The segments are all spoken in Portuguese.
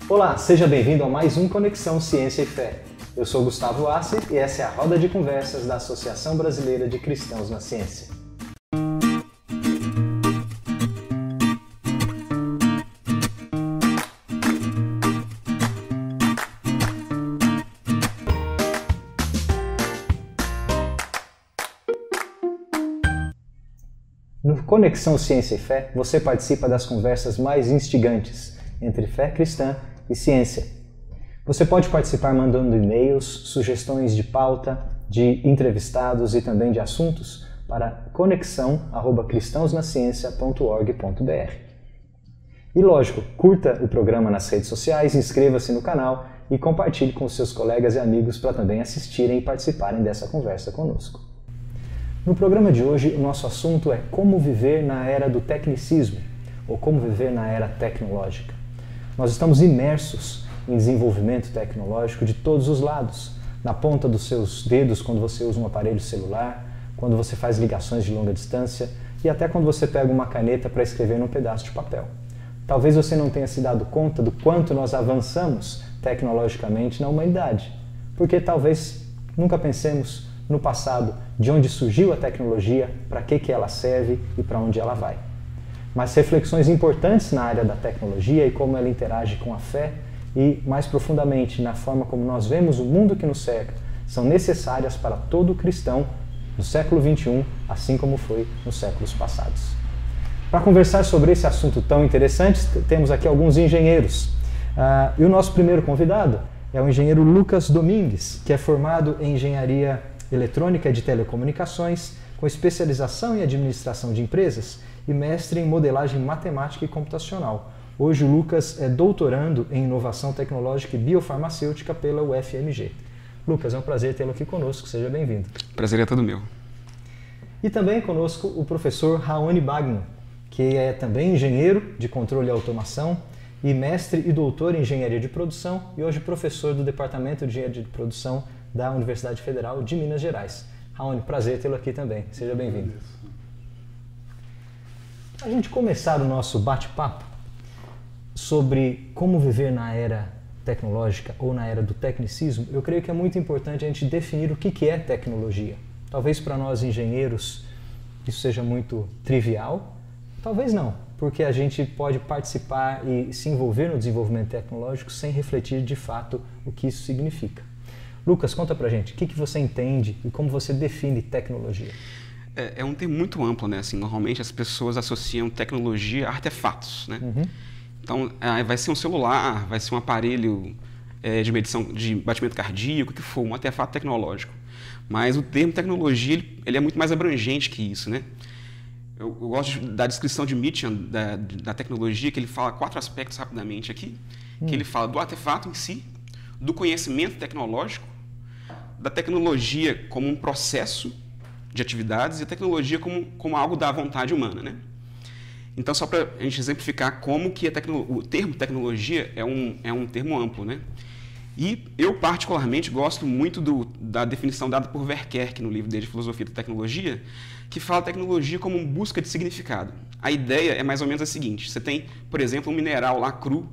Olá, seja bem-vindo a mais um Conexão Ciência e Fé. Eu sou Gustavo Assi e essa é a roda de conversas da Associação Brasileira de Cristãos na Ciência. No Conexão Ciência e Fé, você participa das conversas mais instigantes entre fé cristã e ciência. Você pode participar mandando e-mails, sugestões de pauta, de entrevistados e também de assuntos para conexão@cristãosnaciencia.org.br. E lógico, curta o programa nas redes sociais, inscreva-se no canal e compartilhe com seus colegas e amigos para também assistirem e participarem dessa conversa conosco. No programa de hoje, o nosso assunto é como viver na era do tecnicismo, ou como viver na era tecnológica. Nós estamos imersos em desenvolvimento tecnológico de todos os lados, na ponta dos seus dedos quando você usa um aparelho celular, quando você faz ligações de longa distância e até quando você pega uma caneta para escrever num pedaço de papel. Talvez você não tenha se dado conta do quanto nós avançamos tecnologicamente na humanidade, porque talvez nunca pensemos no passado de onde surgiu a tecnologia, para que ela serve e para onde ela vai. Mas reflexões importantes na área da tecnologia e como ela interage com a fé e, mais profundamente, na forma como nós vemos o mundo que nos cerca, são necessárias para todo cristão no século XXI, assim como foi nos séculos passados. Para conversar sobre esse assunto tão interessante, temos aqui alguns engenheiros. E o nosso primeiro convidado é o engenheiro Lucas Domingues, que é formado em engenharia eletrônica e de telecomunicações, com especialização em administração de empresas e mestre em modelagem matemática e computacional. Hoje o Lucas é doutorando em inovação tecnológica e biofarmacêutica pela UFMG. Lucas, é um prazer tê-lo aqui conosco, seja bem-vindo. Prazer é todo meu. E também conosco o professor Raoni Bagno, que é também engenheiro de controle e automação e mestre e doutor em engenharia de produção e hoje professor do Departamento de Engenharia de Produção da Universidade Federal de Minas Gerais. Raoni, prazer tê-lo aqui também. Seja bem-vindo. A gente começar o nosso bate-papo sobre como viver na era tecnológica ou na era do tecnicismo, eu creio que é muito importante a gente definir o que é tecnologia. Talvez para nós engenheiros isso seja muito trivial, talvez não, porque a gente pode participar e se envolver no desenvolvimento tecnológico sem refletir de fato o que isso significa. Lucas, conta pra gente, o que você entende e como você define tecnologia? É um termo muito amplo, né? Assim, normalmente as pessoas associam tecnologia a artefatos, né? Uhum. Então, vai ser um celular, vai ser um aparelho de medição de batimento cardíaco, o que for, um artefato tecnológico. Mas o termo tecnologia, ele é muito mais abrangente que isso, né? Eu gosto da descrição de Mitchell da tecnologia, que ele fala 4 aspectos rapidamente aqui, que ele fala do artefato em si, do conhecimento tecnológico, da tecnologia como um processo de atividades e a tecnologia como algo da vontade humana, né? Então, só para a gente exemplificar como que o termo tecnologia é um termo amplo, né? E eu, particularmente, gosto muito da definição dada por Verkerk no livro dele de Filosofia da Tecnologia, que fala tecnologia como busca de significado. A ideia é mais ou menos a seguinte: você tem, por exemplo, um mineral lá cru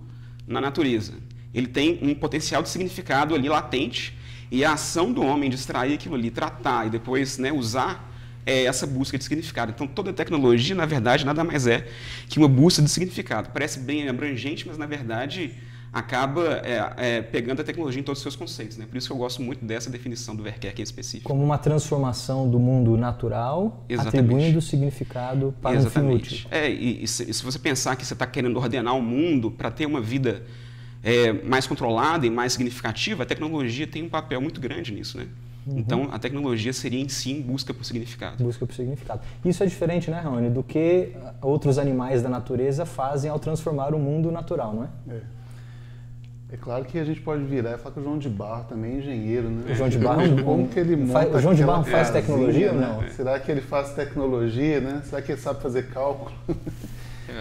na natureza. Ele tem um potencial de significado ali latente, e a ação do homem de extrair aquilo ali, tratar e depois, né, usar essa busca de significado. Então, toda tecnologia, na verdade, nada mais é que uma busca de significado. Parece bem abrangente, mas, na verdade, acaba pegando a tecnologia em todos os seus conceitos, né? Por isso que eu gosto muito dessa definição do Verkerk em específico. Como uma transformação do mundo natural, exatamente, atribuindo significado para exatamente, um fim útil. E se você pensar que você está querendo ordenar o mundo para ter uma vida mais controlada e mais significativa, a tecnologia tem um papel muito grande nisso, né? Uhum. Então, a tecnologia seria, em si, busca por significado. Busca por significado. Isso é diferente, né, Raoni, do que outros animais da natureza fazem ao transformar o mundo natural, não é? É claro que a gente pode virar e falar que o João de Barro também é engenheiro, né? O João de Barro, como que ele monta o João de Barro faz tecnologia ou não? Será que ele faz tecnologia, né? Será que ele sabe fazer cálculo?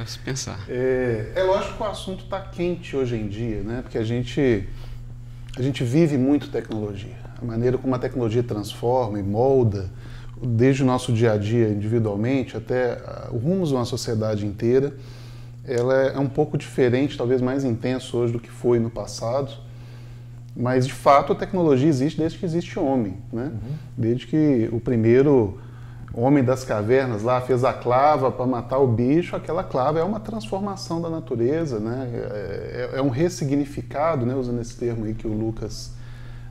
Se pensar. É lógico que o assunto está quente hoje em dia, né? Porque a gente vive muito tecnologia. A maneira como a tecnologia transforma e molda, desde o nosso dia a dia individualmente até o rumo de uma sociedade inteira. ela é um pouco diferente, talvez mais intenso hoje do que foi no passado, mas de fato a tecnologia existe desde que existe homem, né? Desde que o primeiro homem das cavernas lá fez a clava para matar o bicho, aquela clava é uma transformação da natureza, né? É um ressignificado, né? Usando esse termo aí que o Lucas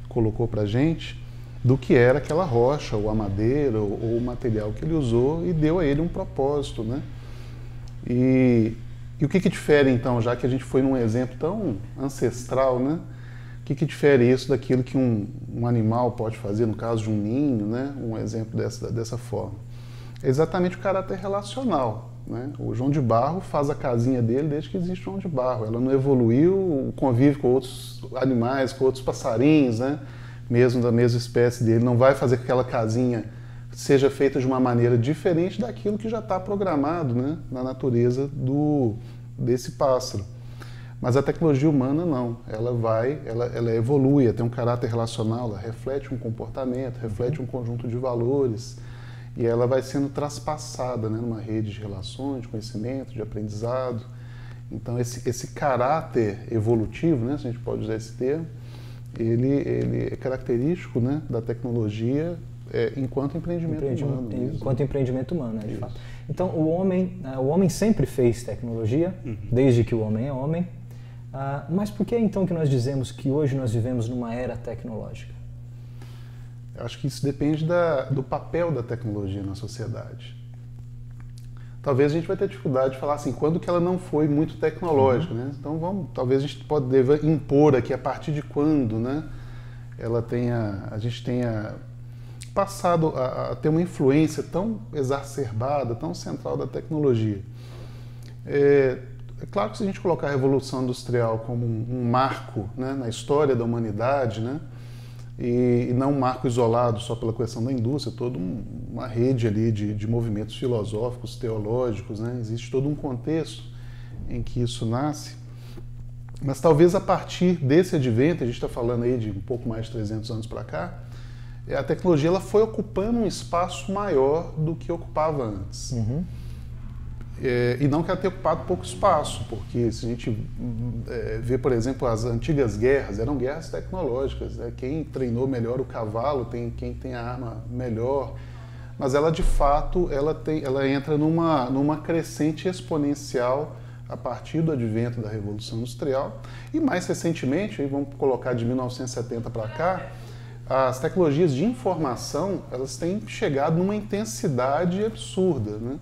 colocou para a gente, do que era aquela rocha, ou a madeira, ou o material que ele usou e deu a ele um propósito, né? E o que difere então, já que a gente foi num exemplo tão ancestral, né? O que difere isso daquilo que um animal pode fazer, no caso de um ninho, né? Um exemplo dessa forma? É exatamente o caráter relacional, né? O João de Barro faz a casinha dele desde que existe João de Barro. Ela não evoluiu, convive com outros animais, com outros passarinhos, né? Mesmo da mesma espécie dele. Não vai fazer que aquela casinha seja feita de uma maneira diferente daquilo que já está programado, né? Na natureza desse pássaro. Mas a tecnologia humana não, ela evolui, ela tem um caráter relacional, ela reflete um comportamento, reflete um conjunto de valores e ela vai sendo traspassada, né, numa rede de relações, de conhecimento, de aprendizado. Então esse caráter evolutivo, né, se a gente pode usar esse termo, ele é característico, né, da tecnologia enquanto empreendimento humano. Enquanto empreendimento humano, né, de fato. Então o homem sempre fez tecnologia, desde que o homem é homem. Mas por que então que nós dizemos que hoje nós vivemos numa era tecnológica? Eu acho que isso depende do papel da tecnologia na sociedade. Talvez a gente vai ter dificuldade de falar assim, quando que ela não foi muito tecnológica, né? Então talvez a gente deva impor aqui a partir de quando, né? A gente tenha passado a ter uma influência tão exacerbada, tão central da tecnologia. É claro que se a gente colocar a Revolução Industrial como um marco, né, na história da humanidade, né, e não um marco isolado só pela questão da indústria, toda uma rede ali de movimentos filosóficos, teológicos, né, existe todo um contexto em que isso nasce. Mas talvez a partir desse advento, a gente está falando aí de um pouco mais de 300 anos para cá, a tecnologia ela foi ocupando um espaço maior do que ocupava antes. E não que ela tenha ocupado pouco espaço, porque se a gente vê, por exemplo, as antigas guerras, eram guerras tecnológicas, né? Quem treinou melhor o cavalo, quem tem a arma melhor, mas ela de fato ela entra numa crescente exponencial a partir do advento da Revolução Industrial e mais recentemente, aí vamos colocar de 1970 para cá, as tecnologias de informação elas têm chegado numa intensidade absurda, né?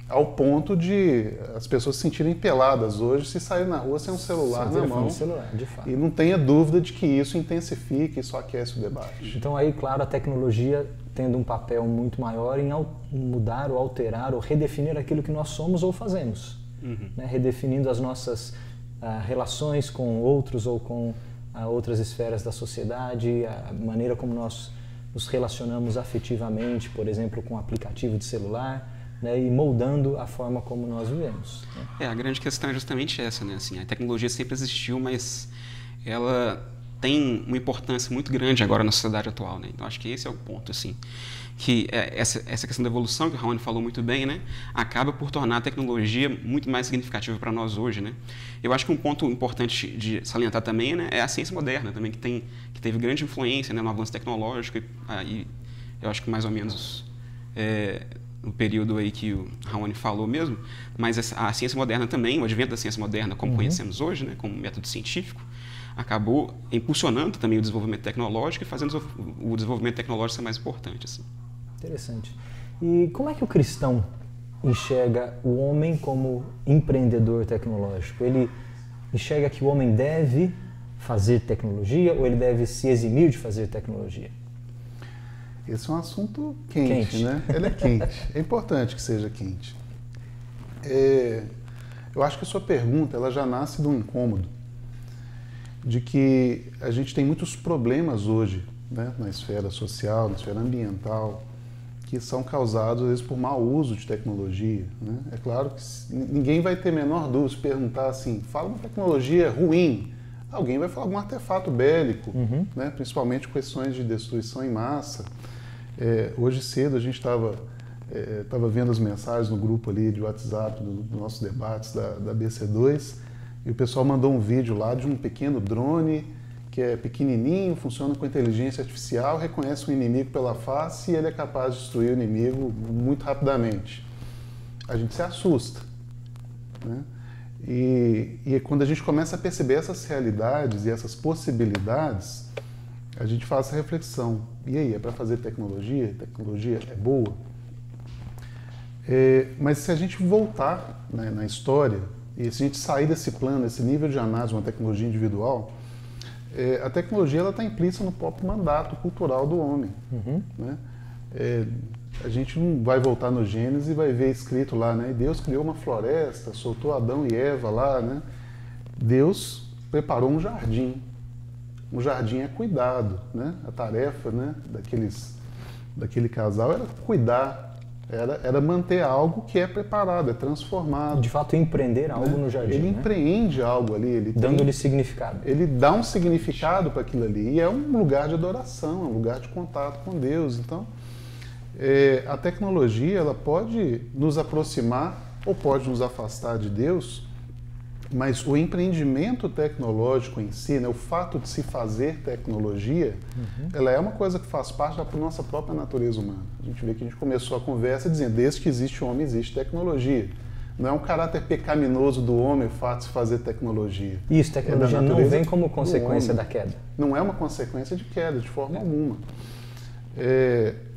Ao ponto de as pessoas se sentirem peladas hoje se sair na rua sem um celular na mão. De fato. E não tenha dúvida de que isso intensifica, isso aquece o debate. Então aí, claro, a tecnologia tendo um papel muito maior em mudar ou alterar ou redefinir aquilo que nós somos ou fazemos. Né? Redefinindo as nossas relações com outros ou com outras esferas da sociedade, a maneira como nós nos relacionamos afetivamente, por exemplo, com o aplicativo de celular, né, e moldando a forma como nós vivemos. Né? A grande questão é justamente essa, né? Assim, a tecnologia sempre existiu, mas ela tem uma importância muito grande agora na sociedade atual, né? Então acho que esse é o ponto, assim, que essa questão da evolução que o Raoni falou muito bem, né, acaba por tornar a tecnologia muito mais significativa para nós hoje, né? Eu acho que um ponto importante de salientar também, né, é a ciência moderna também que teve grande influência, né, no avanço tecnológico e eu acho que mais ou menos no período aí que o Raoni falou mesmo, mas a ciência moderna também, o advento da ciência moderna como conhecemos hoje, né, como método científico, acabou impulsionando também o desenvolvimento tecnológico e fazendo o desenvolvimento tecnológico ser mais importante. Assim. Interessante. E como é que o cristão enxerga o homem como empreendedor tecnológico? Ele enxerga que o homem deve fazer tecnologia ou ele deve se eximir de fazer tecnologia? Esse é um assunto quente, né? Ele é quente. É importante que seja quente. Eu acho que a sua pergunta ela já nasce de um incômodo de que a gente tem muitos problemas hoje, né, na esfera social, na esfera ambiental, que são causados, às vezes, por mau uso de tecnologia. Né? É claro que ninguém vai ter a menor dúvida se perguntar assim, fala uma tecnologia ruim, alguém vai falar algum artefato bélico, né, principalmente questões de destruição em massa. Hoje cedo a gente estava Estava vendo as mensagens no grupo ali de WhatsApp dos nossos debates da BC2 e o pessoal mandou um vídeo lá de um pequeno drone que é pequenininho, funciona com inteligência artificial, reconhece o inimigo pela face e ele é capaz de destruir o inimigo muito rapidamente. A gente se assusta, né? E quando a gente começa a perceber essas realidades e essas possibilidades, a gente faz essa reflexão. E aí, é para fazer tecnologia? Tecnologia é boa? Mas se a gente voltar, né, na história, e se a gente sair desse plano, esse nível de análise de uma tecnologia individual, a tecnologia está implícita no próprio mandato cultural do homem. Né? A gente não vai voltar no Gênesis e vai ver escrito lá, né? Deus criou uma floresta, soltou Adão e Eva lá, né? Deus preparou um jardim. Um jardim é cuidado, né? A tarefa, né, daquele casal era cuidar, era manter algo que é preparado, é transformado. De fato, empreender algo no jardim. Ele empreende algo ali. Dando-lhe significado. Ele dá um significado para aquilo ali. E é um lugar de adoração, é um lugar de contato com Deus. Então, a tecnologia ela pode nos aproximar ou pode nos afastar de Deus, mas o empreendimento tecnológico em si, né, o fato de se fazer tecnologia, ela é uma coisa que faz parte da nossa própria natureza humana. A gente vê que a gente começou a conversa dizendo, desde que existe homem, existe tecnologia. Não é um caráter pecaminoso do homem o fato de se fazer tecnologia. Isso, tecnologia não vem como consequência da queda. Não é uma consequência de queda, de forma alguma.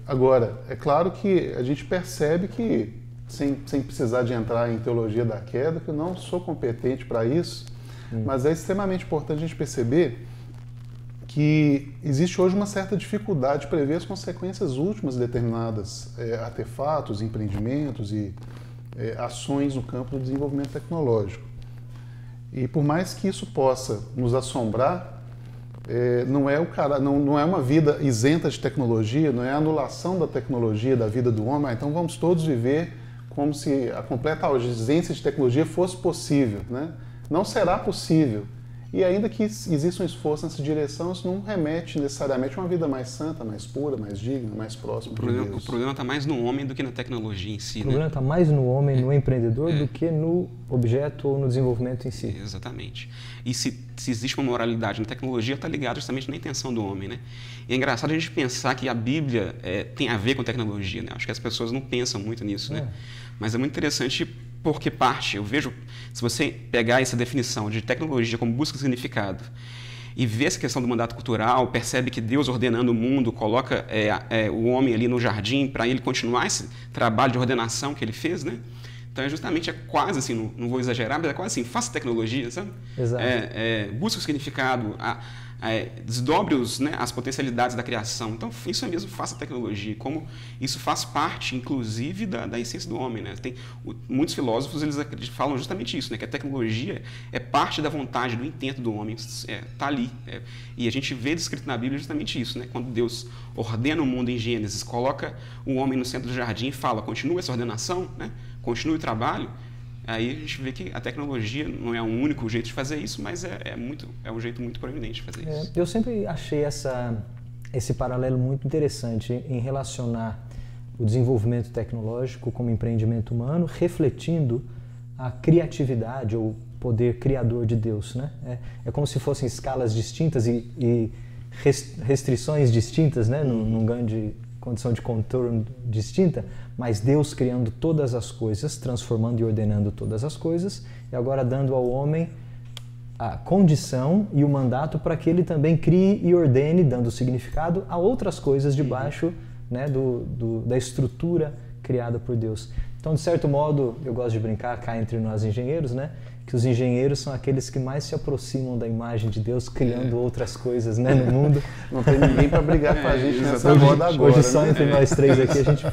Agora, é claro que a gente percebe que, sem precisar de entrar em teologia da queda, que eu não sou competente para isso, mas é extremamente importante a gente perceber que existe hoje uma certa dificuldade de prever as consequências últimas de determinados artefatos, empreendimentos e ações no campo do desenvolvimento tecnológico. E por mais que isso possa nos assombrar, não é uma vida isenta de tecnologia, não é a anulação da tecnologia da vida do homem, então vamos todos viver como se a completa ausência de tecnologia fosse possível, né? Não será possível. E ainda que exista um esforço nessa direção, isso não remete necessariamente a uma vida mais santa, mais pura, mais digna, mais próxima de Deus. O problema está mais no homem do que na tecnologia em si. O problema está mais no homem, no empreendedor, do que no objeto ou no desenvolvimento em si. Exatamente. E se existe uma moralidade na tecnologia, está ligado justamente na intenção do homem, né? E é engraçado a gente pensar que a Bíblia tem a ver com tecnologia, né? Acho que as pessoas não pensam muito nisso, né? Mas é muito interessante porque eu vejo, se você pegar essa definição de tecnologia como busca de significado e ver essa questão do mandato cultural, percebe que Deus ordenando o mundo, coloca o homem ali no jardim para ele continuar esse trabalho de ordenação que ele fez, né? Então é quase assim, não vou exagerar, mas é quase assim, faça tecnologia, sabe? Exato. Busca o significado, desdobre as potencialidades da criação. Então isso é mesmo, faça tecnologia, como isso faz parte, inclusive, da essência do homem, né? Muitos filósofos eles falam justamente isso, né? Que a tecnologia é parte da vontade, do intento do homem, está ali. E a gente vê descrito na Bíblia justamente isso, né? Quando Deus ordena o mundo em Gênesis, coloca o homem no centro do jardim e fala, continua essa ordenação, né? Continue o trabalho. Aí a gente vê que a tecnologia não é o único jeito de fazer isso, mas é um jeito muito proeminente de fazer isso. Eu sempre achei esse paralelo muito interessante em relacionar o desenvolvimento tecnológico como empreendimento humano, refletindo a criatividade ou poder criador de Deus, né? É como se fossem escalas distintas e restrições distintas, né? Num grande condição de contorno distinta, mas Deus criando todas as coisas, transformando e ordenando todas as coisas, e agora dando ao homem a condição e o mandato para que ele também crie e ordene, dando significado a outras coisas debaixo, né, da estrutura criada por Deus. Então, de certo modo, eu gosto de brincar cá entre nós engenheiros, né, que os engenheiros são aqueles que mais se aproximam da imagem de Deus, criando outras coisas, né, no mundo. Não tem ninguém para brigar com a gente nessa roda agora. Hoje só entre nós três aqui a gente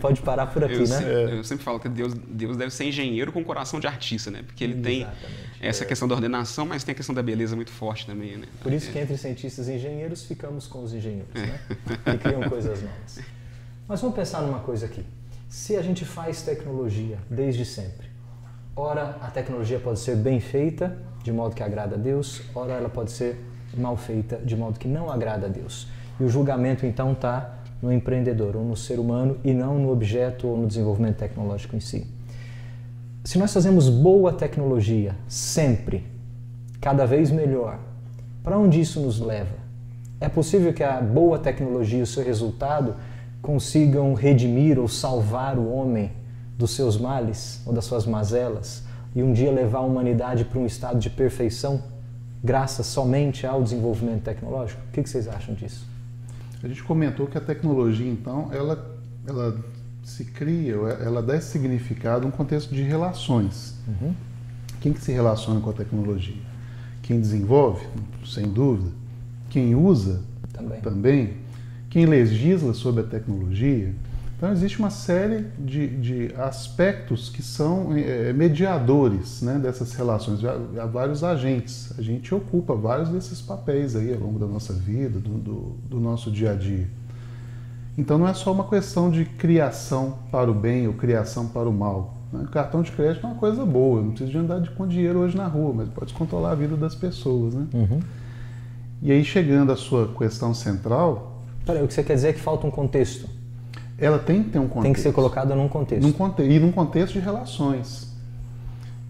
pode parar por aqui, né? Eu sempre falo que Deus deve ser engenheiro com coração de artista, né? Porque ele tem essa questão da ordenação, mas tem a questão da beleza muito forte também, né? Por isso que entre cientistas e engenheiros ficamos com os engenheiros, né? Que criam coisas novas. Mas vamos pensar numa coisa aqui. Se a gente faz tecnologia desde sempre, ora a tecnologia pode ser bem feita, de modo que agrada a Deus, ora ela pode ser mal feita, de modo que não agrada a Deus. E o julgamento então está no empreendedor ou no ser humano e não no objeto ou no desenvolvimento tecnológico em si. Se nós fazemos boa tecnologia sempre, cada vez melhor, para onde isso nos leva? É possível que a boa tecnologia e o seu resultado consigam redimir ou salvar o homem dos seus males ou das suas mazelas e um dia levar a humanidade para um estado de perfeição graças somente ao desenvolvimento tecnológico? O que vocês acham disso? A gente comentou que a tecnologia, então, ela se cria, ela dá esse significado num contexto de relações. Uhum. Quem que se relaciona com a tecnologia? Quem desenvolve? Sem dúvida. Quem usa? Também. Quem legisla sobre a tecnologia? Então, existe uma série de aspectos que são mediadores, né, dessas relações. Há vários agentes. A gente ocupa vários desses papéis aí ao longo da nossa vida, do nosso dia a dia. Então, não é só uma questão de criação para o bem ou criação para o mal. Né? O cartão de crédito é uma coisa boa. Eu não preciso de andar com dinheiro hoje na rua, mas pode controlar a vida das pessoas. Né? Uhum. E aí, chegando à sua questão central... Peraí, o que você quer dizer é que falta um contexto. Ela tem que ter um contexto. Tem que ser colocada num contexto. E num contexto de relações.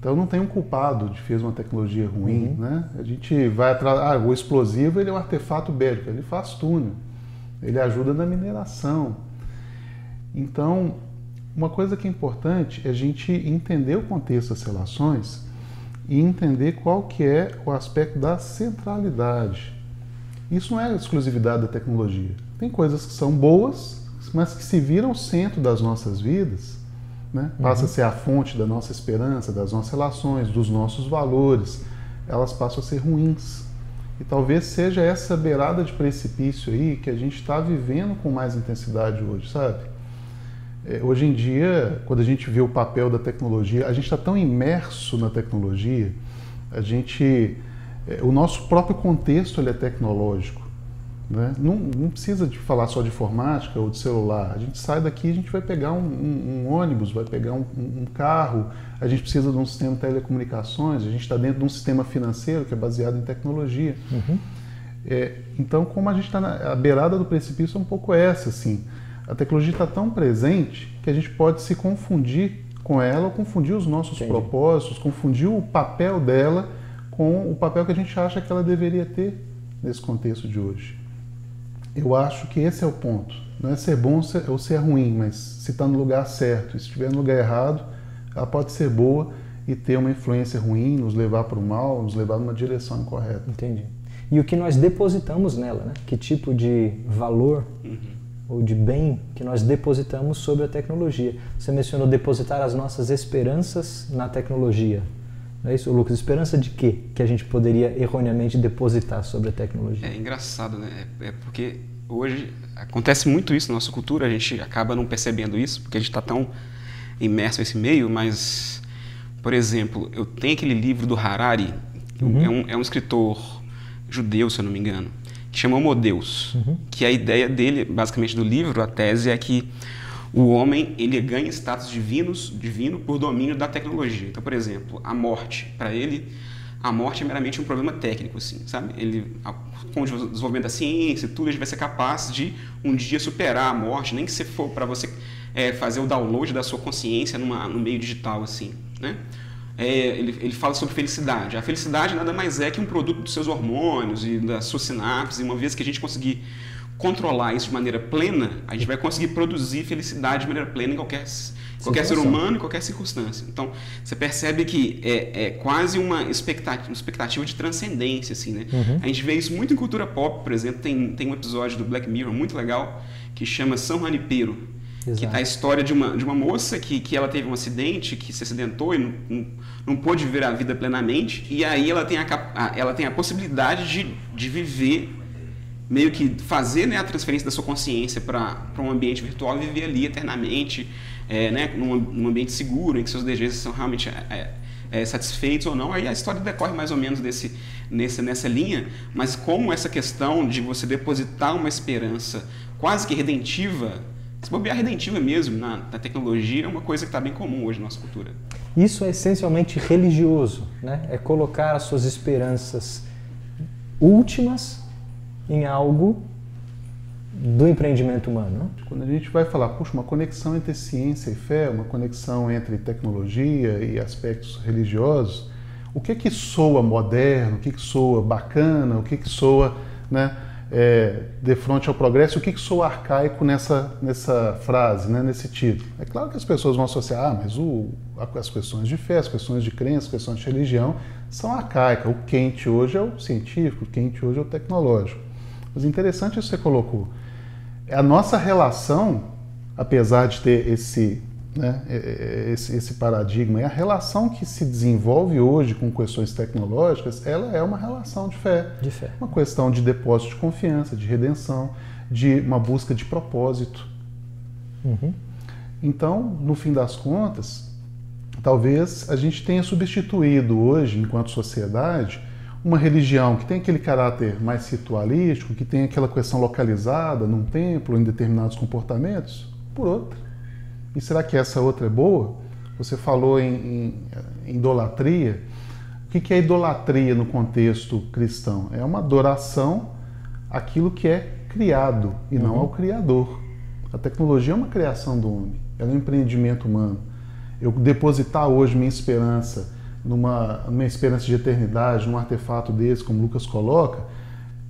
Então não tem um culpado de fez uma tecnologia ruim, né? A gente vai atrás... o explosivo ele é um artefato bélico, ele faz túnel, ele ajuda na mineração. Então, uma coisa que é importante é a gente entender o contexto das relações e entender qual que é o aspecto da centralidade. Isso não é exclusividade da tecnologia. Tem coisas que são boas, mas que se viram centro das nossas vidas, né? Passa a ser a fonte da nossa esperança, das nossas relações, dos nossos valores, elas passam a ser ruins. E talvez seja essa beirada de precipício aí que a gente está vivendo com mais intensidade hoje, sabe? Hoje em dia, quando a gente vê o papel da tecnologia, a gente está tão imerso na tecnologia, o nosso próprio contexto ele é tecnológico. Né? Não precisa de falar só de informática ou de celular. A gente sai daqui e a gente vai pegar um ônibus, vai pegar um carro, a gente precisa de um sistema de telecomunicações, a gente está dentro de um sistema financeiro que é baseado em tecnologia. Uhum. Então, como a gente está à beirada do precipício, é um pouco essa, assim. A tecnologia está tão presente que a gente pode se confundir com ela, ou confundir os nossos propósitos, confundir o papel dela com o papel que a gente acha que ela deveria ter nesse contexto de hoje. Eu acho que esse é o ponto. Não é ser bom ou ser ruim, mas se está no lugar certo. E se estiver no lugar errado, ela pode ser boa e ter uma influência ruim, nos levar para o mal, nos levar numa direção incorreta. Entendi. E o que nós depositamos nela, né? Que tipo de valor ou de bem que nós depositamos sobre a tecnologia. Você mencionou depositar as nossas esperanças na tecnologia. Não é isso, Lucas? Esperança de quê que a gente poderia erroneamente depositar sobre a tecnologia? É engraçado, né? É porque hoje acontece muito isso na nossa cultura, a gente acaba não percebendo isso, porque a gente está tão imerso nesse meio, mas, por exemplo, eu tenho aquele livro do Harari, é um escritor judeu, se eu não me engano, que chama Homo Deus, que a ideia dele, basicamente do livro, a tese é que o homem ele ganha status divino por domínio da tecnologia. Então, por exemplo, a morte, para ele, a morte é meramente um problema técnico, assim, sabe? Com o desenvolvimento da ciência e tudo, ele vai ser capaz de um dia superar a morte, nem que se for para você fazer o download da sua consciência no meio digital, assim, né? Ele fala sobre felicidade. A felicidade nada mais é que um produto dos seus hormônios e das suas sinapses, e uma vez que a gente conseguir controlar isso de maneira plena, a gente vai conseguir produzir felicidade de maneira plena em qualquer ser humano, em qualquer circunstância. Então, você percebe que é quase uma expectativa de transcendência, assim, né? A gente vê isso muito em cultura pop, por exemplo, tem um episódio do Black Mirror muito legal que chama San Junipero, que tá a história de uma moça que ela teve um acidente, que se acidentou e não pôde viver a vida plenamente, e aí ela tem a possibilidade de viver, meio que fazer, né, a transferência da sua consciência para um ambiente virtual e viver ali eternamente, né, num ambiente seguro, em que seus desejos são realmente satisfeitos ou não. Aí a história decorre mais ou menos nessa linha, mas como essa questão de você depositar uma esperança quase que redentiva, se bobear redentiva mesmo na tecnologia, é uma coisa que está bem comum hoje na nossa cultura. Isso é essencialmente religioso, né? É colocar as suas esperanças últimas em algo do empreendimento humano? Quando a gente vai falar, puxa, uma conexão entre ciência e fé, uma conexão entre tecnologia e aspectos religiosos, o que soa moderno, o que soa bacana, o que soa, né, de frente ao progresso, o que soa arcaico nessa frase, né, nesse título? É claro que as pessoas vão associar, mas as questões de fé, as questões de crença, as questões de religião são arcaicas. O quente hoje é o científico, o quente hoje é o tecnológico. Mas interessante isso que você colocou. A nossa relação, apesar de ter esse paradigma, a relação que se desenvolve hoje com questões tecnológicas, ela é uma relação de fé. De fé. Uma questão de depósito de confiança, de redenção, de uma busca de propósito. Uhum. Então, no fim das contas, talvez a gente tenha substituído hoje, enquanto sociedade, uma religião que tem aquele caráter mais ritualístico, que tem aquela questão localizada num templo, em determinados comportamentos, por outra. E será que essa outra é boa? Você falou em idolatria. O que é idolatria no contexto cristão? É uma adoração àquilo que é criado e não ao Criador. A tecnologia é uma criação do homem, ela é um empreendimento humano. Eu depositar hoje minha esperança numa esperança de eternidade, num artefato desse, como o Lucas coloca,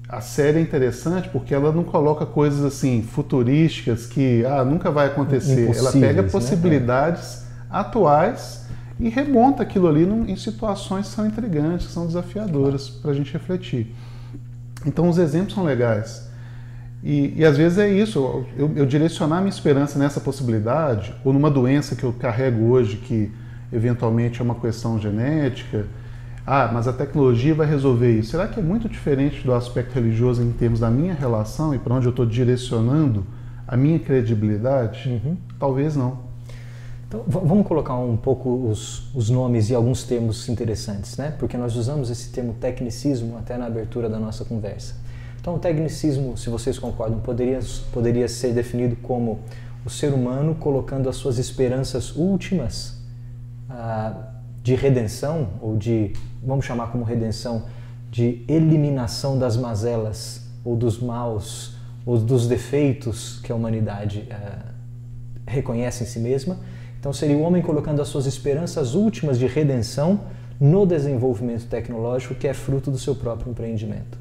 a série é interessante porque ela não coloca coisas assim futurísticas que nunca vai acontecer. Ela pega possibilidades atuais e remonta aquilo ali em situações que são intrigantes, que são desafiadoras para a gente refletir. Então os exemplos são legais. E às vezes é isso, eu direcionar minha esperança nessa possibilidade, ou numa doença que eu carrego hoje, que eventualmente é uma questão genética, mas a tecnologia vai resolver isso. Será que é muito diferente do aspecto religioso em termos da minha relação e para onde eu estou direcionando a minha credibilidade? Uhum. Talvez não. Então, vamos colocar um pouco os nomes e alguns termos interessantes, né? Porque nós usamos esse termo tecnicismo até na abertura da nossa conversa. Então, o tecnicismo, se vocês concordam, poderia ser definido como o ser humano colocando as suas esperanças últimas de redenção, ou de, vamos chamar como redenção, de eliminação das mazelas, ou dos maus, ou dos defeitos que a humanidade reconhece em si mesma. Então seria o homem colocando as suas esperanças últimas de redenção no desenvolvimento tecnológico que é fruto do seu próprio empreendimento.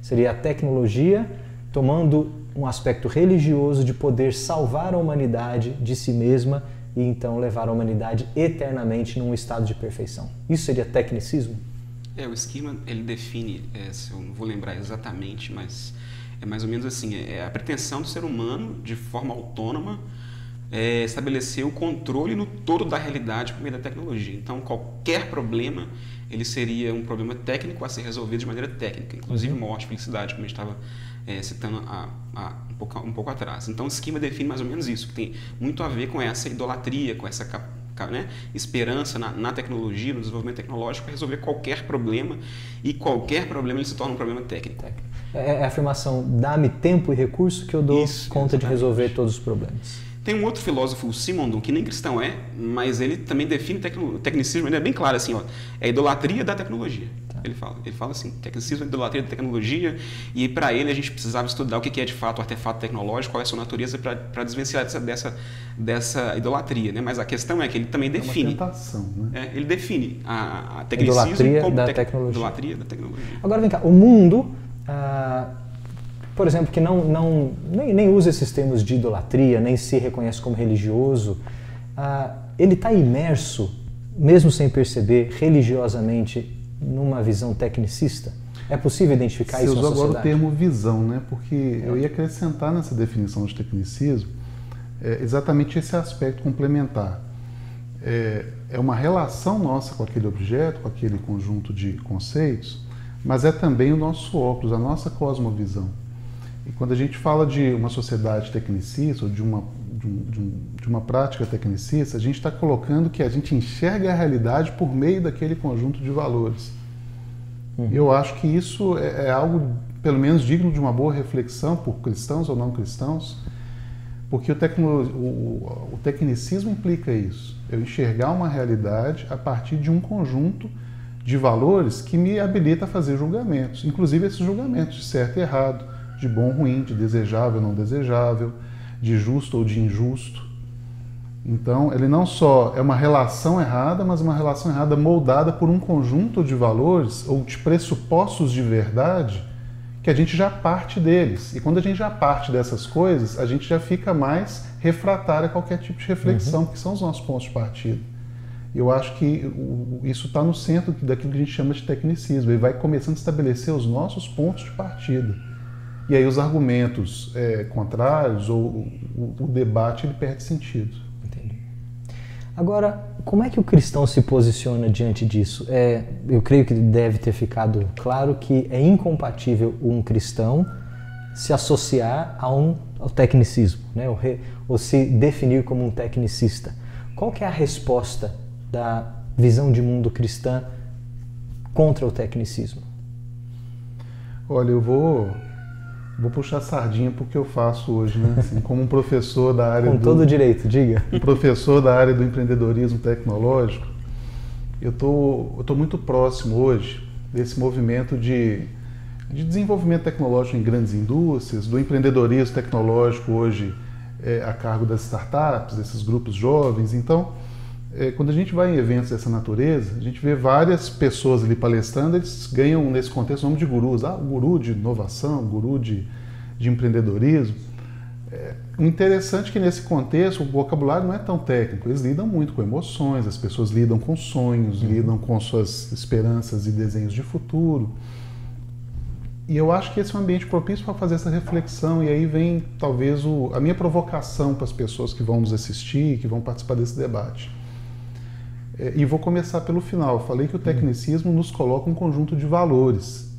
Seria a tecnologia tomando um aspecto religioso de poder salvar a humanidade de si mesma e então levar a humanidade eternamente num estado de perfeição. Isso seria tecnicismo? O esquema, ele define, eu não vou lembrar exatamente, mas é mais ou menos assim, é a pretensão do ser humano, de forma autônoma, estabelecer o controle no todo da realidade por meio da tecnologia. Então, qualquer problema, ele seria um problema técnico a ser resolvido de maneira técnica, inclusive morte, felicidade, como a gente estava citando um pouco atrás. Então, o esquema define mais ou menos isso, que tem muito a ver com essa idolatria, com essa esperança na tecnologia, no desenvolvimento tecnológico, para resolver qualquer problema, e qualquer problema ele se torna um problema técnico. É a afirmação, dá-me tempo e recurso que eu dou conta de resolver todos os problemas. Tem um outro filósofo, o Simondon, que nem cristão mas ele também define tecnicismo, ele é bem claro assim, é a idolatria da tecnologia. Tá. Ele fala assim, tecnicismo é a idolatria da tecnologia, e para ele a gente precisava estudar o que é de fato o artefato tecnológico, qual é a sua natureza para desvencilhar dessa idolatria, né? Mas a questão é que ele também define. É uma tentação, né? Ele define a tecnicismo como idolatria da tecnologia. Agora vem cá, o mundo... por exemplo, que nem usa esses termos de idolatria, nem se reconhece como religioso, ele está imerso, mesmo sem perceber, religiosamente, numa visão tecnicista? É possível identificar isso na sociedade? Você usou agora o termo visão, né? Porque eu ia acrescentar nessa definição de tecnicismo exatamente esse aspecto complementar. É uma relação nossa com aquele objeto, com aquele conjunto de conceitos, mas é também o nosso óculos, a nossa cosmovisão. E quando a gente fala de uma sociedade tecnicista ou de uma prática tecnicista, a gente está colocando que a gente enxerga a realidade por meio daquele conjunto de valores. E eu acho que isso é algo, pelo menos, digno de uma boa reflexão por cristãos ou não cristãos, porque o tecnicismo implica isso. Eu enxergar uma realidade a partir de um conjunto de valores que me habilita a fazer julgamentos, inclusive esses julgamentos de certo e errado, de bom ou ruim, de desejável ou não desejável, de justo ou de injusto. Então, ele não só é uma relação errada, mas uma relação errada moldada por um conjunto de valores ou de pressupostos de verdade que a gente já parte deles. E quando a gente já parte dessas coisas, a gente já fica mais refratário a qualquer tipo de reflexão, que são os nossos pontos de partida. Eu acho que isso está no centro daquilo que a gente chama de tecnicismo. Ele vai começando a estabelecer os nossos pontos de partida. E aí os argumentos contrários ou o debate ele perde sentido. Entendi. Agora, como é que o cristão se posiciona diante disso? Eu creio que deve ter ficado claro que é incompatível um cristão se associar ao tecnicismo, né? Ou se definir como um tecnicista. Qual que é a resposta da visão de mundo cristã contra o tecnicismo? Olha, eu vou puxar sardinha porque eu faço hoje, né? Assim, como um professor da área Com todo direito, diga. Um professor da área do empreendedorismo tecnológico, eu tô muito próximo hoje desse movimento de desenvolvimento tecnológico em grandes indústrias, do empreendedorismo tecnológico hoje a cargo das startups, desses grupos jovens. Então, quando a gente vai em eventos dessa natureza, a gente vê várias pessoas ali palestrando, eles ganham nesse contexto o nome de gurus. O guru de inovação, o guru de empreendedorismo. O interessante é que nesse contexto o vocabulário não é tão técnico, eles lidam muito com emoções, as pessoas lidam com sonhos, lidam com suas esperanças e desenhos de futuro. E eu acho que esse é um ambiente propício para fazer essa reflexão, e aí vem talvez a minha provocação para as pessoas que vão nos assistir, que vão participar desse debate. E vou começar pelo final. Eu falei que o tecnicismo nos coloca um conjunto de valores.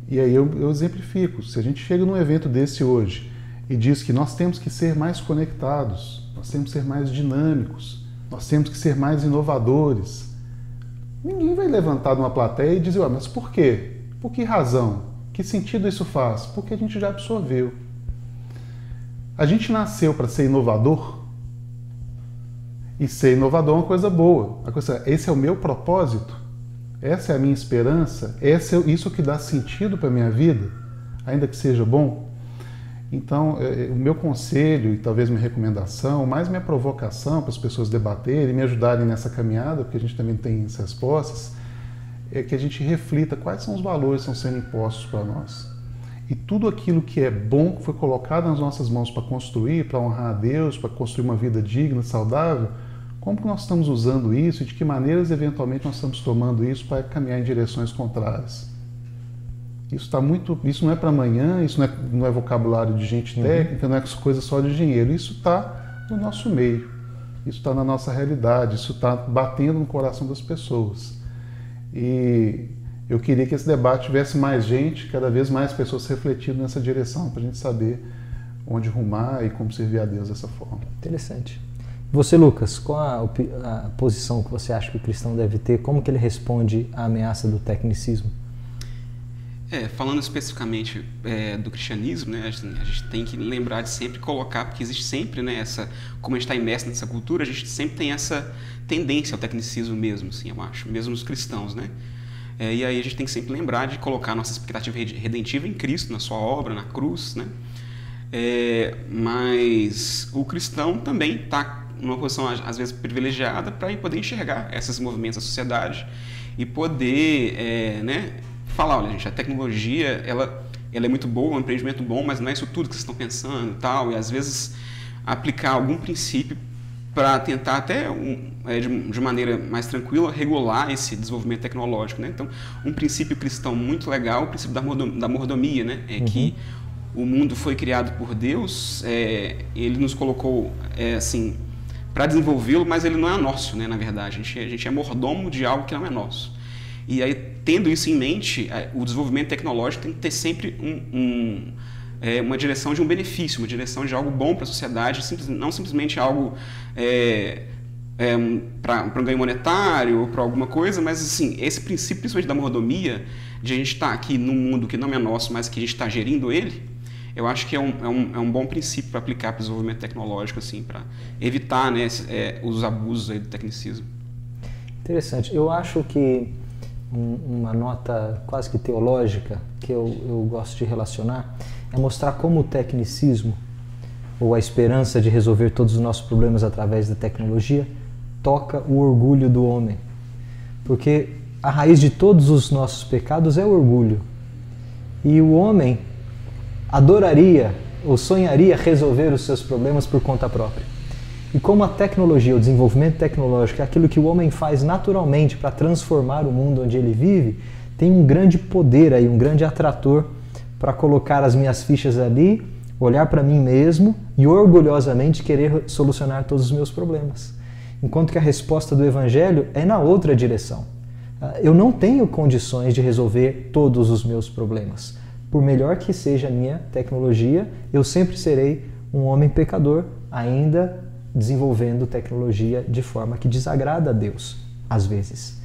E aí eu exemplifico. Se a gente chega num evento desse hoje e diz que nós temos que ser mais conectados, nós temos que ser mais dinâmicos, nós temos que ser mais inovadores, ninguém vai levantar de uma plateia e dizer, mas por quê? Por que razão? Que sentido isso faz? Porque a gente já absorveu. A gente nasceu para ser inovador, e ser inovador é uma coisa boa. Esse é o meu propósito? Essa é a minha esperança? Isso que dá sentido para a minha vida? Ainda que seja bom? Então, o meu conselho e talvez minha recomendação, mais minha provocação para as pessoas debaterem e me ajudarem nessa caminhada, porque a gente também tem as respostas, é que a gente reflita quais são os valores que estão sendo impostos para nós. E tudo aquilo que é bom, que foi colocado nas nossas mãos para construir, para honrar a Deus, para construir uma vida digna, saudável, como que nós estamos usando isso e de que maneiras, eventualmente, nós estamos tomando isso para caminhar em direções contrárias. Isso não é para amanhã, isso não é vocabulário de gente técnica, não é coisa só de engenheiro. Isso está no nosso meio, isso está na nossa realidade, isso está batendo no coração das pessoas. E eu queria que esse debate tivesse mais gente, cada vez mais pessoas refletindo nessa direção, para a gente saber onde rumar e como servir a Deus dessa forma. Interessante. Você, Lucas, qual a posição que você acha que o cristão deve ter? Como que ele responde à ameaça do tecnicismo? Falando especificamente do cristianismo, né, a gente tem que lembrar de sempre colocar, porque existe sempre, né, como a gente está imerso nessa cultura, a gente sempre tem essa tendência ao tecnicismo mesmo, assim, eu acho, mesmo os cristãos, né? E aí a gente tem que sempre lembrar de colocar a nossa expectativa redentiva em Cristo, na sua obra, na cruz, né? Mas o cristão também está numa posição, às vezes, privilegiada para poder enxergar esses movimentos da sociedade e poder, falar, olha, gente, a tecnologia, ela é muito boa, é um empreendimento bom, mas não é isso tudo que vocês estão pensando e tal, e às vezes aplicar algum princípio para tentar até, de maneira mais tranquila, regular esse desenvolvimento tecnológico, né? Então, um princípio cristão muito legal, o princípio da mordomia, né? Que o mundo foi criado por Deus, ele nos colocou, assim, para desenvolvê-lo, mas ele não é nosso, né? Na verdade, a gente é mordomo de algo que não é nosso. E aí, tendo isso em mente, o desenvolvimento tecnológico tem que ter sempre uma direção de um benefício, uma direção de algo bom para a sociedade, não simplesmente algo para um ganho monetário ou para alguma coisa, mas assim, esse princípio, principalmente da mordomia, de a gente estar aqui num mundo que não é nosso, mas que a gente está gerindo ele, eu acho que é um bom princípio para aplicar para o desenvolvimento tecnológico, assim, para evitar, né, os abusos aí do tecnicismo. Interessante. Eu acho que uma nota quase que teológica que eu gosto de relacionar, é mostrar como o tecnicismo, ou a esperança de resolver todos os nossos problemas através da tecnologia, toca o orgulho do homem. Porque a raiz de todos os nossos pecados é o orgulho. E o homem adoraria ou sonharia resolver os seus problemas por conta própria. E como a tecnologia, o desenvolvimento tecnológico é aquilo que o homem faz naturalmente para transformar o mundo onde ele vive, tem um grande poder aí, um grande atrator para colocar as minhas fichas ali, olhar para mim mesmo e orgulhosamente querer solucionar todos os meus problemas. Enquanto que a resposta do Evangelho é na outra direção. Eu não tenho condições de resolver todos os meus problemas. Por melhor que seja a minha tecnologia, eu sempre serei um homem pecador, ainda desenvolvendo tecnologia de forma que desagrada a Deus, às vezes.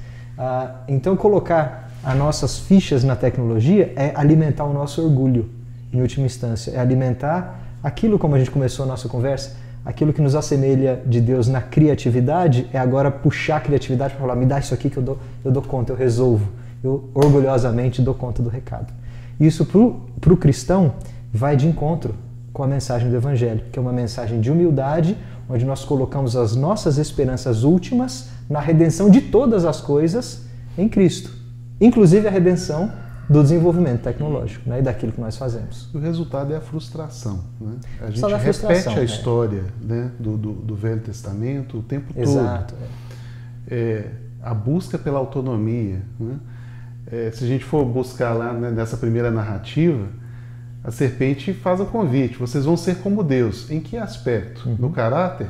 Então, colocar as nossas fichas na tecnologia é alimentar o nosso orgulho, em última instância. É alimentar aquilo, como a gente começou a nossa conversa, aquilo que nos assemelha de Deus na criatividade, é agora puxar a criatividade para falar, me dá isso aqui que eu dou conta, eu resolvo. Eu orgulhosamente dou conta do recado. Isso para o cristão vai de encontro com a mensagem do Evangelho, que é uma mensagem de humildade, onde nós colocamos as nossas esperanças últimas na redenção de todas as coisas em Cristo, inclusive a redenção do desenvolvimento tecnológico, né, e daquilo que nós fazemos. O resultado é a frustração. Né? A Só gente repete a história, né, do Velho Testamento o tempo Exato, todo. A busca pela autonomia. Né? Se a gente for buscar lá, né, nessa primeira narrativa, a serpente faz o convite, vocês vão ser como Deus. Em que aspecto? No caráter?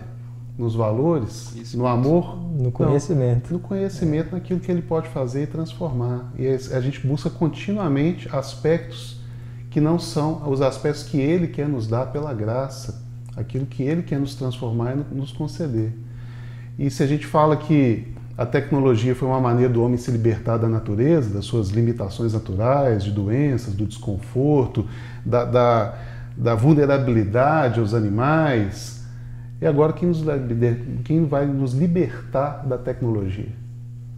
Nos valores? No amor? No conhecimento. Não, no conhecimento, naquilo que ele pode fazer e transformar. E a gente busca continuamente aspectos que não são os aspectos que ele quer nos dar pela graça, aquilo que ele quer nos transformar e nos conceder. E se a gente fala que a tecnologia foi uma maneira do homem se libertar da natureza, das suas limitações naturais, de doenças, do desconforto, da vulnerabilidade aos animais. E agora quem vai nos libertar da tecnologia?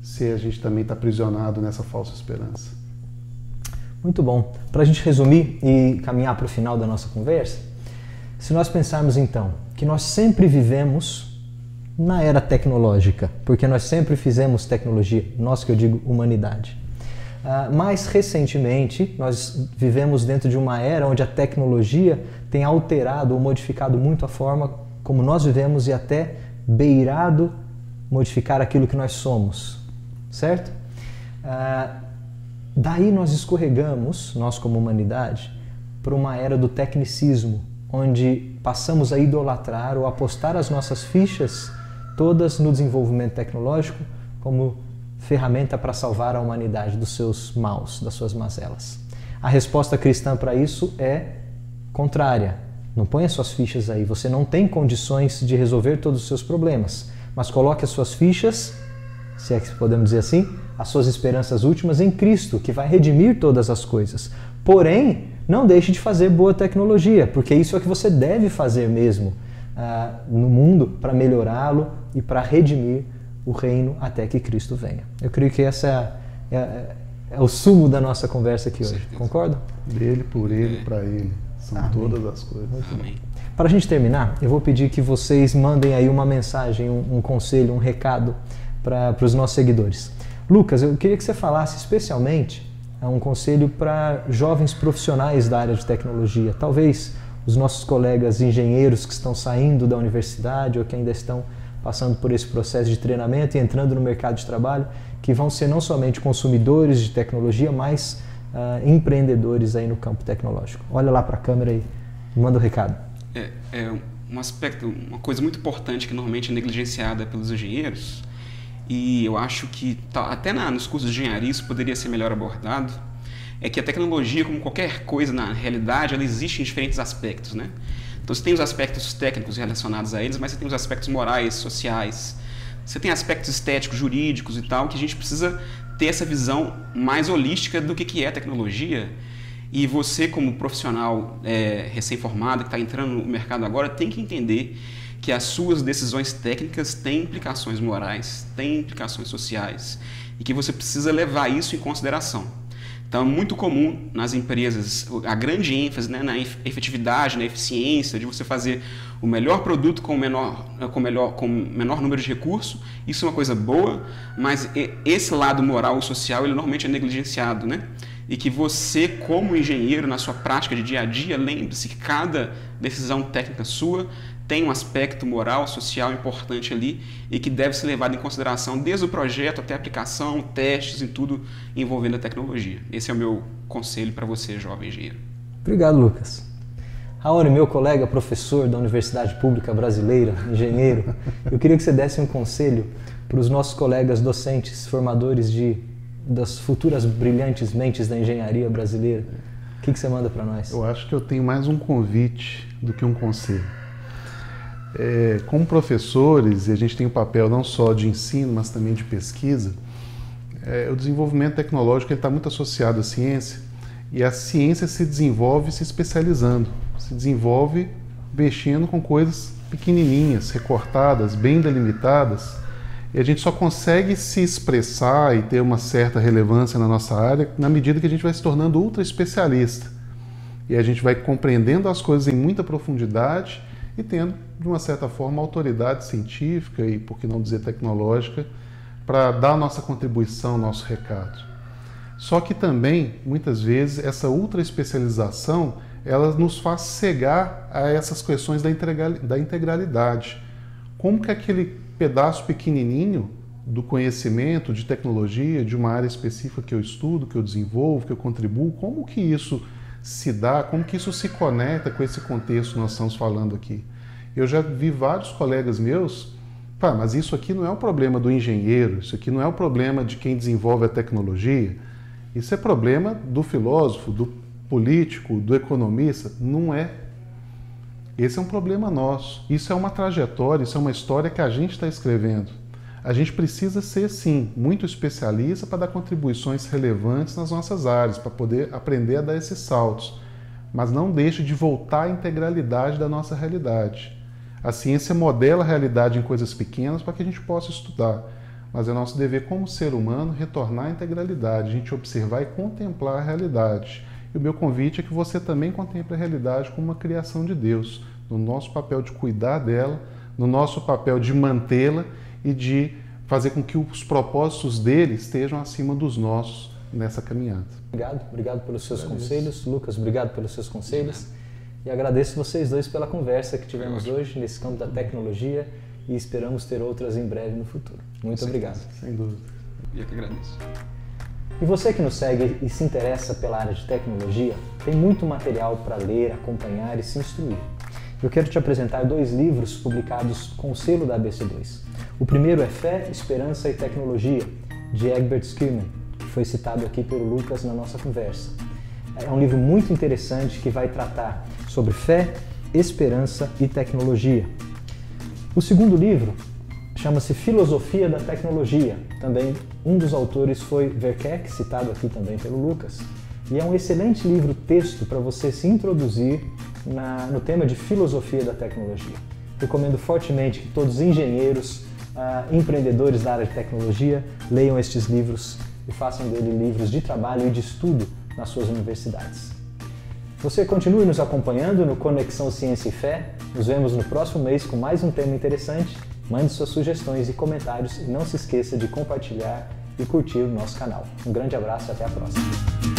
Se a gente também está aprisionado nessa falsa esperança. Muito bom. Para a gente resumir e caminhar para o final da nossa conversa, se nós pensarmos então que nós sempre vivemos na era tecnológica, porque nós sempre fizemos tecnologia, nós que eu digo humanidade. Mais recentemente, nós vivemos dentro de uma era onde a tecnologia tem alterado ou modificado muito a forma como nós vivemos e até beirado modificar aquilo que nós somos, certo? Daí nós escorregamos, nós como humanidade, para uma era do tecnicismo, onde passamos a idolatrar ou apostar as nossas fichas todas no desenvolvimento tecnológico como ferramenta para salvar a humanidade dos seus maus, das suas mazelas. A resposta cristã para isso é contrária. Não ponha suas fichas aí, você não tem condições de resolver todos os seus problemas, mas coloque as suas fichas, se é que podemos dizer assim, as suas esperanças últimas em Cristo, que vai redimir todas as coisas. Porém, não deixe de fazer boa tecnologia, porque isso é o que você deve fazer mesmo no mundo para melhorá-lo e para redimir o reino até que Cristo venha. Eu creio que essa é o sumo da nossa conversa aqui hoje. Concorda? Dele, por ele, para ele. São Amém. Todas as coisas. Amém. Para a gente terminar, eu vou pedir que vocês mandem aí uma mensagem, um conselho, um recado para os nossos seguidores. Lucas, eu queria que você falasse especialmente um conselho para jovens profissionais da área de tecnologia. Talvez os nossos colegas engenheiros que estão saindo da universidade ou que ainda estão passando por esse processo de treinamento e entrando no mercado de trabalho, que vão ser não somente consumidores de tecnologia, mas empreendedores aí no campo tecnológico. Olha lá para a câmera e manda o recado. Um aspecto, uma coisa muito importante que normalmente é negligenciada pelos engenheiros, e eu acho que até nos cursos de engenharia isso poderia ser melhor abordado, é que a tecnologia, como qualquer coisa na realidade, ela existe em diferentes aspectos, né? Então você tem os aspectos técnicos relacionados a eles, mas você tem os aspectos morais, sociais, você tem aspectos estéticos, jurídicos e tal, que a gente precisa ter essa visão mais holística do que é a tecnologia. E você, como profissional recém-formado, que está entrando no mercado agora, tem que entender que as suas decisões técnicas têm implicações morais, têm implicações sociais. e que você precisa levar isso em consideração. Então, é muito comum nas empresas a grande ênfase, né, na efetividade, na eficiência, de você fazer o melhor produto com o menor número de recursos. Isso é uma coisa boa, mas esse lado moral e social ele normalmente é negligenciado, né? E que você, como engenheiro, na sua prática de dia a dia, lembre-se que cada decisão técnica sua tem um aspecto moral, social importante ali e que deve ser levado em consideração desde o projeto até a aplicação, testes e tudo envolvendo a tecnologia. Esse é o meu conselho para você, jovem engenheiro. Obrigado, Lucas. Raoni, meu colega professor da Universidade Pública Brasileira, engenheiro, eu queria que você desse um conselho para os nossos colegas docentes, formadores das futuras brilhantes mentes da engenharia brasileira. O que você manda para nós? Eu acho que eu tenho mais um convite do que um conselho. Como professores, e a gente tem um papel não só de ensino, mas também de pesquisa, o desenvolvimento tecnológico está muito associado à ciência, e a ciência se desenvolve se especializando, se desenvolve mexendo com coisas pequenininhas, recortadas, bem delimitadas, e a gente só consegue se expressar e ter uma certa relevância na nossa área na medida que a gente vai se tornando ultra especialista. E a gente vai compreendendo as coisas em muita profundidade e tendo, de uma certa forma, autoridade científica e, por que não dizer, tecnológica, para dar a nossa contribuição, nosso recado. Só que também, muitas vezes, essa ultra especialização, ela nos faz cegar a essas questões da integralidade. Como que aquele pedaço pequenininho do conhecimento, de tecnologia, de uma área específica que eu estudo, que eu desenvolvo, que eu contribuo, como que isso se dá, como que isso se conecta com esse contexto que nós estamos falando aqui? Eu já vi vários colegas meus, mas isso aqui não é o problema do engenheiro, isso aqui não é o problema de quem desenvolve a tecnologia, isso é problema do filósofo, do político, do economista. Não é. Esse é um problema nosso. Isso é uma trajetória, isso é uma história que a gente está escrevendo. A gente precisa ser, sim, muito especialista para dar contribuições relevantes nas nossas áreas, para poder aprender a dar esses saltos. Mas não deixe de voltar à integralidade da nossa realidade. A ciência modela a realidade em coisas pequenas para que a gente possa estudar. Mas é nosso dever como ser humano retornar à integralidade, a gente observar e contemplar a realidade. E o meu convite é que você também contemple a realidade como uma criação de Deus, no nosso papel de cuidar dela, no nosso papel de mantê-la e de fazer com que os propósitos dele estejam acima dos nossos nessa caminhada. Obrigado pelos seus conselhos. Lucas, obrigado pelos seus conselhos. E agradeço vocês dois pela conversa que tivemos hoje nesse campo da tecnologia e esperamos ter outras em breve no futuro. Muito obrigado. Sem dúvida. Eu que agradeço. E você que nos segue e se interessa pela área de tecnologia, tem muito material para ler, acompanhar e se instruir. Eu quero te apresentar 2 livros publicados com o selo da ABC2. O primeiro é Fé, Esperança e Tecnologia, de Egbert Schirmer, que foi citado aqui pelo Lucas na nossa conversa. É um livro muito interessante que vai tratar sobre fé, esperança e tecnologia. O segundo livro chama-se Filosofia da Tecnologia. Também um dos autores foi Verkerk, citado aqui também pelo Lucas. E é um excelente livro-texto para você se introduzir no tema de filosofia da tecnologia. Recomendo fortemente que todos os engenheiros, empreendedores da área de tecnologia leiam estes livros e façam dele livros de trabalho e de estudo nas suas universidades. Você continue nos acompanhando no Conexão Ciência e Fé. Nos vemos no próximo mês com mais um tema interessante. Mande suas sugestões e comentários e não se esqueça de compartilhar e curtir o nosso canal. Um grande abraço e até a próxima.